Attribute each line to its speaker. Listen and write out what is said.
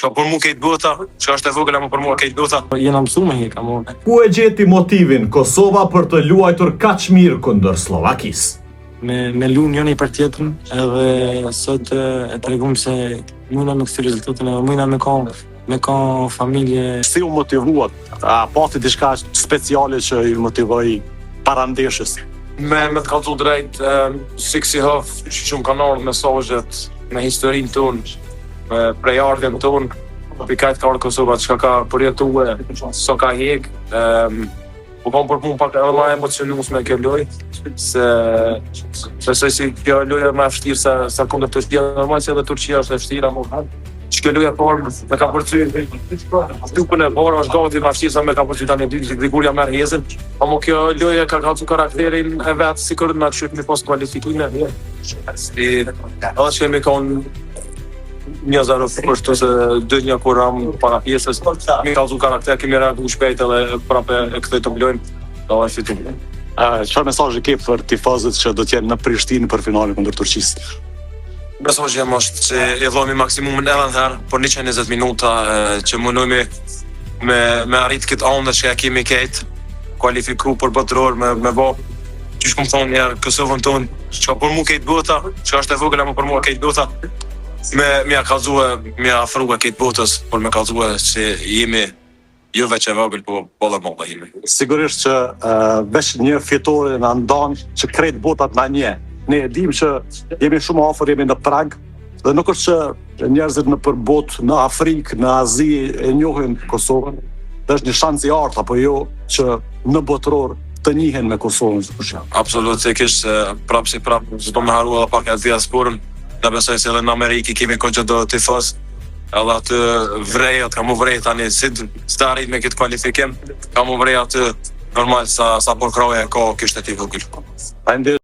Speaker 1: Që për mu kejtë bota, që është e vogël ama për mua kejtë bota.
Speaker 2: Jena mësu me heka, mo.
Speaker 3: Ku e gjeti motivin Kosova për të luajtur kaq mirë kundër Slovakisë?
Speaker 2: Me lu njëri për tjetrën, edhe sot e tregum se mujna me këtë rezultatin edhe mujna me ka familje.
Speaker 4: Si u motivuat? A pati diçka speciale që ju motivoi para ndeshjes?
Speaker 1: Me të kalcu drejt, si kësi hëf, që më kanë ardhur mesazhet me historinë tonë, me prejardhjen tonë, pikajt ka ardhur Kosova, çka ka përjetue, so ka hek, po kam për punë pak edhe ma emocionus me kjo lojë, se besoj si kjo lojë e ma vështirë sa kundër Turqia, normal se edhe Turqia është e vështirë, që kjo lojë e parë me ka përcy, stupën e parë është gati ma vështirë sa me ka përcy tani dy, dikur jam merë hezën, amo kjo lojë ka kalcu karakterin e vetë si kërët me të shyt me pas kualifikime. Edhe që kemi konë 1-0 përshtu se 2-1 kur ram para pjesës, mi kalzu karakter, kemi reagu shpejt edhe prape e këthej të mblojmë, dhe e fitim.
Speaker 4: Çfarë mesazhi ke për tifozët që do t'jenë në Prishtinë për finalin kundër Turqisë?
Speaker 1: Mesazhi jam është që i dhojmë maksimumin edhe në herë, për 120 minuta, që mundojmë me arrit këtë ondë që kemi ketë, kualifiku për botëror, me bo, që shkum thonë njerë Kosovën tonë, që për mu kejtë bota, që është e vogël ama për mua kejtë bota, me afrua këtë botës, por me kalzua që jemi jo veç e vogël, po bolla molla jemi.
Speaker 4: Sigurisht që veç një fitore në ndan që krejt botat na nje. Ne e dim që jemi shumë afër, jemi në prag, dhe nuk është që njerëzit në përbot, në Afrikë, në Azi e njohin Kosovën, dhe është një shans i artë, apo jo që në botëror të njihen me Kosovën.
Speaker 1: Absolutikisht, prapë si prapë, zdo me haru edhe pak e diasporën, dhe besoj se edhe në Amerikë kemi këtë do tifoz, edhe aty vrej, ka mu vrej tani, si të arrit me këtë kualifikim, ka mu vrej aty normal sa por kraje ka kishtë e ti vogël.